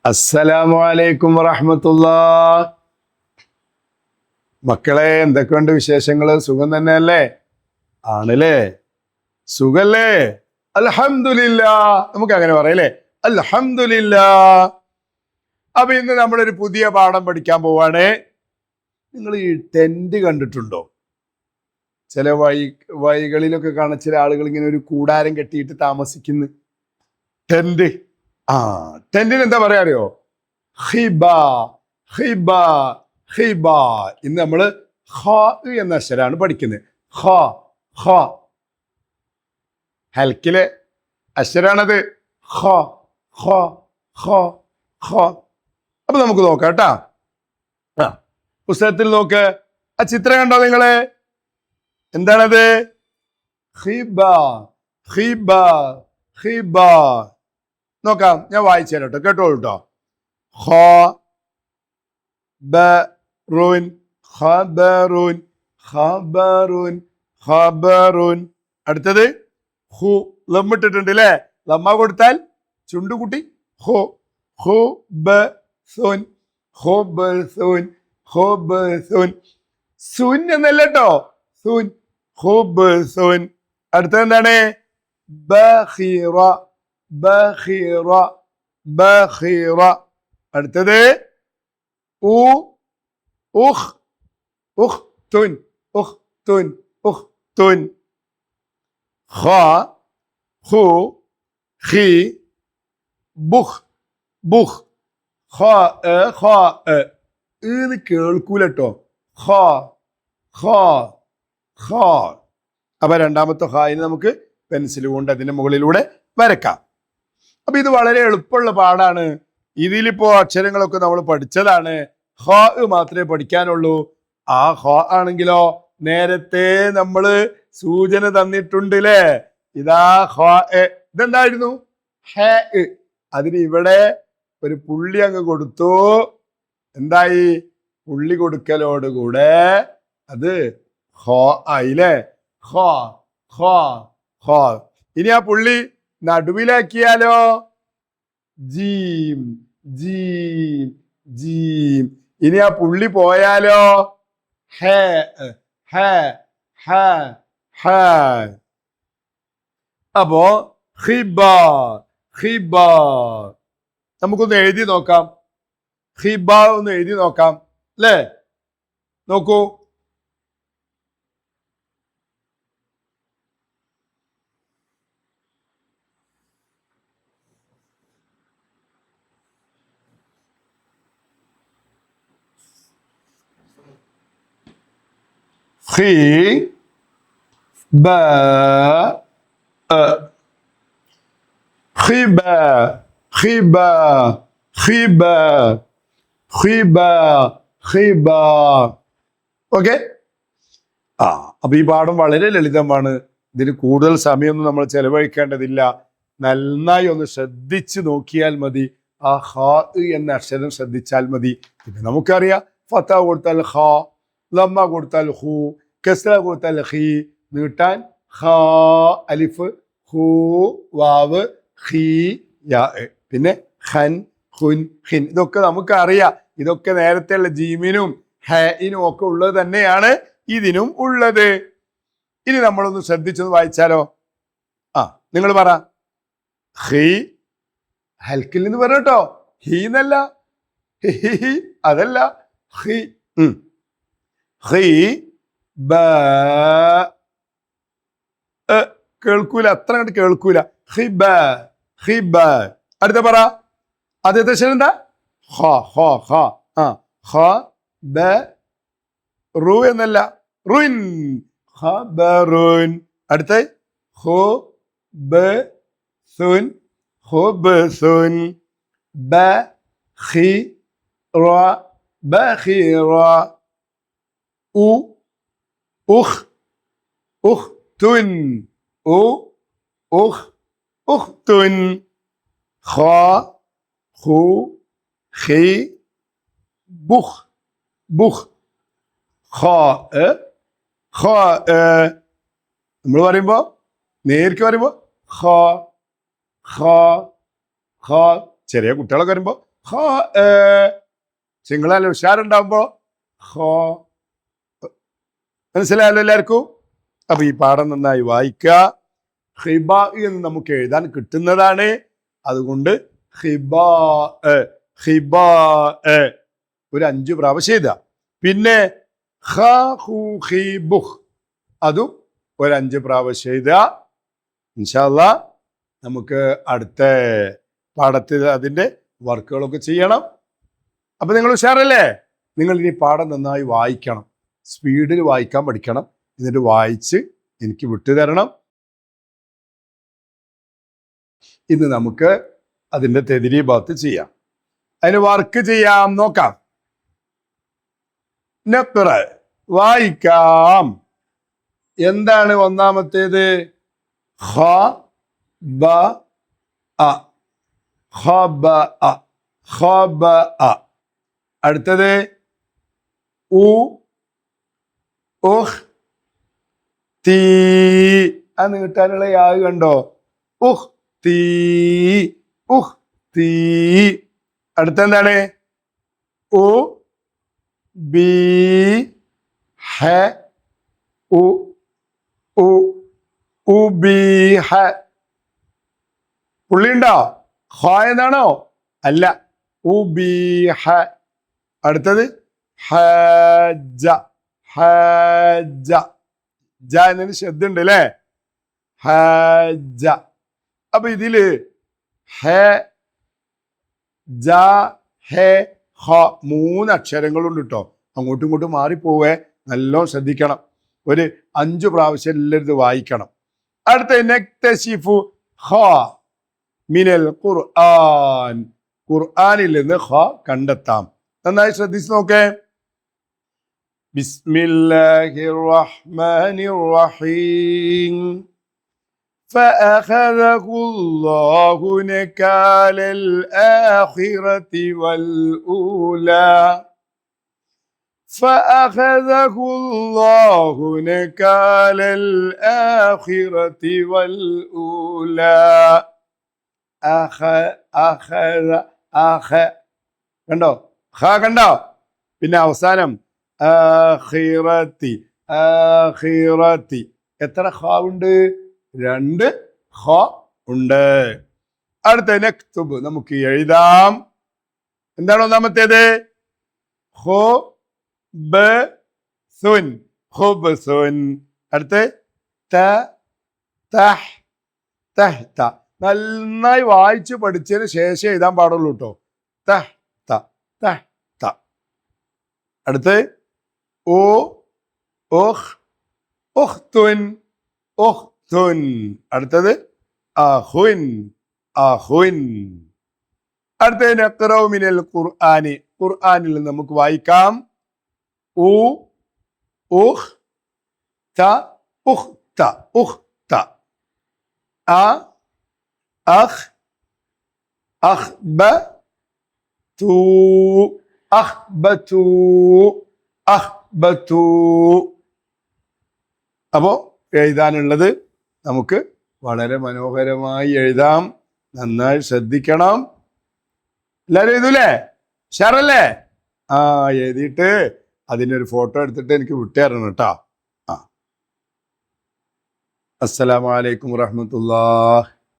അസ്സലാമു അലൈക്കും വറഹ്മത്തുള്ളാഹ്. മക്കളെ, എന്തൊക്കെയുണ്ട് വിശേഷങ്ങൾ? സുഖം തന്നെയല്ലേ? ആണല്ലേ? സുഖല്ലേ? അൽഹംദുലില്ലാ. നമുക്ക് അങ്ങനെ പറയല്ലേ, അൽഹംദുലില്ലാ. അപ്പൊ ഇന്ന് നമ്മളൊരു പുതിയ പാഠം പഠിക്കാൻ പോവാണ്. നിങ്ങൾ ഈ ടെന്റ് കണ്ടിട്ടുണ്ടോ? ചില വഴികളിലൊക്കെ കാണാൻ ചില ആളുകൾ ഇങ്ങനെ ഒരു കൂടാരം കെട്ടിയിട്ട് താമസിക്കുന്നു. ടെന്റ്. ടെന്റിന് എന്താ പറയാ അറിയോ? ഹിബ, ഹിബ, ഹിബ. ഇന്ന് നമ്മള് ഹ എന്ന അക്ഷരാണ് പഠിക്കുന്നത്. ഹ, ഹ. ഹൽക്കിലെ അക്ഷരാണത്. ഹ, ഹ, ഹ, ഹ. അപ്പൊ നമുക്ക് നോക്കാം കേട്ടാ. പുസ്തകത്തിൽ നോക്ക്. ആ ചിത്രം കണ്ടോ നിങ്ങള്? എന്താണത്? ഹിബ, ഹിബ, ഹിബ. നോക്കാം, ഞാൻ വായിച്ചു തരാം കേട്ടോ, കേട്ടോളൂ കേട്ടോ. ഖബറുൻ, ഖബറുൻ, ഖബറുൻ, ഖബറുൻ. അടുത്തത് ഹു. ലമ്മിട്ടിട്ടുണ്ട് അല്ലേ? ലമ്മ കൊടുത്താൽ ചുണ്ടുകുട്ടി ഹോ. ഖുബ്സുൻ, ഖുബ്സുൻ, ഖുബ്സുൻ. സുൻ എന്നല്ല കേട്ടോ, സുൻ. ഖുബ്സുൻ. അടുത്തത് എന്താണ്? ബഖീറ, ബഖീറ, ബഖീറ. അടുത്തത് ഉഖ്, ഉഖ്തുൻ, ഉഖ്തുൻ, ഉഖ്തുൻ. ഖ, ഖു, ഖി, ബുഖ്, ബുഖ്. ഖ ഇത് കേൾക്കൂല കേട്ടോ. ഖ, ഖ, ഖ. അപ്പൊ രണ്ടാമത്തെ ഖായിന് നമുക്ക് പെൻസിൽ കൊണ്ട് അതിന്റെ മുകളിലൂടെ വരക്കാം. അപ്പൊ ഇത് വളരെ എളുപ്പമുള്ള പാടാണ്. ഇതിലിപ്പോ അക്ഷരങ്ങളൊക്കെ നമ്മൾ പഠിച്ചതാണ്. ഹ മാത്രമേ പഠിക്കാനുള്ളൂ. ആ ഹ ആണെങ്കിലോ നേരത്തെ നമ്മള് സൂചന തന്നിട്ടുണ്ട് ല്ലേ? ഇതാ ഹ. ഇതെന്തായിരുന്നു? ഹ. അതിന് ഇവിടെ ഒരു പുള്ളി അങ്ങ് കൊടുത്തു. എന്തായി? പുള്ളി കൊടുക്കലോടുകൂടെ അത് ഹ ആയില്ലേ? ഹ, ഹ, ഹ. ഇനി ആ പുള്ളി നടുവിലാക്കിയാലോ? ജീം, ജീം, ജീം. ഇനി ആ പുള്ളി പോയാലോ? ഹ, ഹ, ഹ, ഹ. അപ്പോ ഹിബ, ഹിബ. നമുക്കൊന്ന് എഴുതി നോക്കാം. ഹിബ ഒന്ന് എഴുതി നോക്കാം അല്ലേ? നോക്കൂ. ഖി ബ ഖിബ, ഖിബ, ഖിബ, ഖിബ, ഖിബ. ഓക്കെ. അപ്പൊ ഈ പാഠം വളരെ ലളിതമാണ്. ഇതിന് കൂടുതൽ സമയമൊന്നും നമ്മൾ ചെലവഴിക്കേണ്ടതില്ല. നന്നായി ഒന്ന് ശ്രദ്ധിച്ചു നോക്കിയാൽ മതി. ആ ഹ എന്ന അക്ഷരം ശ്രദ്ധിച്ചാൽ മതി. പിന്നെ നമുക്കറിയാം, ഫത്ത കൊടുത്താൽ ഹ, ലമ്മ കൊടുത്താൽ ഹു, കസ്ര കൊടുത്താൽ ഹി, നീട്ടാൻ ഹ, അലിഫ്, ഹു, വാവ്, ഹി, യാ. പിന്നെ ഖൻ, ഖുൻ, ഖിൻ. ഇതൊക്കെ നമുക്കറിയാം. ഇതൊക്കെ നേരത്തെയുള്ള ജീമിനും ഹനും ഒക്കെ ഉള്ളത് തന്നെയാണ് ഇതിനും ഉള്ളത്. ഇനി നമ്മളൊന്ന് ശ്രദ്ധിച്ചൊന്ന് വായിച്ചാലോ? നിങ്ങൾ പറ. ഹി. ഹൽക്കിൽ നിന്ന് പറ കേട്ടോ. ഹി എന്നല്ല, ഹി അതല്ല. ഹി. ഹി ബ. കേൾക്കൂല, അത്ര കണ്ട് കേൾക്കൂല. ഹിബ, ഹിബ. അടുത്ത പറ. ആദ്യത്തെ അക്ഷരം എന്താ? ഹ, ഹ, ഹ. ഹ ബ റു എന്നല്ല, റുൻ. ഖബറുൻ. അടുത്ത ഹു ബ സുൻ, ഖുബ്സുൻ. ബ ഖി റ, ബഖീറ. ഉ ഉഖ്, ഉഖ്തുൻ, ഉഖ്, ഉഖ്തുൻ. ഖ ഖു ഖി ബുഖ്, ബുഖ്. നമ്മൾ പറയുമ്പോ നേരിക്ക് പറയുമ്പോ ഖ, ഖ, ഖ. ചെറിയ കുട്ടികളൊക്കെ വരുമ്പോ ഖ സിംഗിളല്ല ഉഷാറുണ്ടാവുമ്പോ ഖ. മനസ്സിലായല്ലോ എല്ലാവർക്കും? അപ്പൊ ഈ പാഠം നന്നായി വായിക്കുക. ഹിബ എന്ന് നമുക്ക് എഴുതാൻ കിട്ടുന്നതാണ്. അതുകൊണ്ട് ഹിബ ഹിബ ഒരു 5 പ്രാവശ്യം എഴുതുക. പിന്നെ ഖ ഹു ഹി ബുഹ് അതും ഒരു 5 പ്രാവശ്യം എഴുതുക. ഇൻഷാ അല്ലാഹ് നമുക്ക് അടുത്ത പാഠത്തിൽ അതിൻ്റെ വർക്കുകളൊക്കെ ചെയ്യണം. അപ്പൊ നിങ്ങൾ ഉഷാറല്ലേ? നിങ്ങൾ ഇനി പാഠം നന്നായി വായിക്കണം, സ്പീഡിൽ വായിക്കാൻ പഠിക്കണം. എന്നിട്ട് വായിച്ച് എനിക്ക് വിട്ടുതരണം. ഇന്ന് നമുക്ക് അതിൻ്റെ തെദ്രീബാത്ത് ചെയ്യാം. അതിന് വർക്ക് ചെയ്യാം. നോക്കാം. നഖ്റ വായിക്കാം. എന്താണ് ഒന്നാമത്തേത്? ഖ ബ അ ഖബ അ ഖബ അ. അടുത്തത് ഉ ഉഹ് തീ. അത് നീട്ടാനുള്ള യാ കണ്ടോ? ഉഹ് തീ ഉഹ് തീ. അടുത്തെന്താണ്? ഉ ബി ഹ ഉ ഉ ഉബീഹ. പുള്ളിയുണ്ടോ? ഖ എന്നാണോ? അല്ല, ഉബീഹ. അടുത്തത് ഹജ്ജ ഹജ്ജ. ജ എന്നതിന് ശബ്ദമുണ്ട് അല്ലേ? ഹജ്ജ. അപ്പൊ ഇതില് ഹ ജ ഹെ ഹ 3 അക്ഷരങ്ങളുണ്ട് കേട്ടോ. അങ്ങോട്ടും ഇങ്ങോട്ടും മാറിപ്പോവേ, നല്ലോണം ശ്രദ്ധിക്കണം. ഒരു 5 പ്രാവശ്യം എല്ലാവരും ഇത് വായിക്കണം. അടുത്ത നക്തശിഫു ഖ മിനൽ ഖുർആൻ. ഖുർആനിൽ നിന്ന് ഖ കണ്ടെത്താം. നന്നായി ശ്രദ്ധിച്ചു നോക്കേ. ബിസ്മില്ലാഹിർ റഹ്മാനിർ റഹീം. فأخذه الله نكال الآخرة والأولى. فأخذه الله نكال الآخرة والأولى. കണ്ടോ? ഖ കണ്ടോ? പിന്നെ അവസാനം ആഖിറത്തി ആഖിറത്തി. എത്ര ഖ ഉണ്ട്? 2 ഖ ഉണ്ട്. അടുത്ത നക്തുബ് നമുക്ക് എഴുതാം. എന്താണ് ഒന്നാമത്തേത്? ഖുബ്സുൻ ഖുബ്സുൻ. അടുത്ത് ത തഹ് തഹ്ത. നന്നായി വായിച്ച് പഠിച്ചതിന് ശേഷം എഴുതാൻ പാടുള്ളൂ കേട്ടോ. തഹ്ത തഹ്ത. അടുത്ത് ഓ ഉഖ് ഉഖ്തുൻ ഉഖ്തുൻ. അടുത്തത് അഖുൻ അഖുൻ. അടുത്തത് നഖ്റഉ മിനൽ ഖുർആനി. ഖുർആനിൽ നിന്ന് നമുക്ക് വായിക്കാം. ഉ ഉഖ് ത ഉഖ്ത ഉഖ്ത. അ അഖ് അഖ്ബതു അഖ്ബതു അഖ്ബതു. അപ്പോ എഴുതാനുള്ളത് നമുക്ക് വളരെ മനോഹരമായി എഴുതാം. നന്നായി ശ്രദ്ധിക്കണം. എല്ലാവരും എഴുതൂലേ? ഷാറല്ലേ? എഴുതിയിട്ട് അതിനൊരു ഫോട്ടോ എടുത്തിട്ട് എനിക്ക് വിട്ടുതരണം കേട്ടോ. അസ്സലാമു അലൈക്കും വറഹ്മത്തുള്ളാഹി.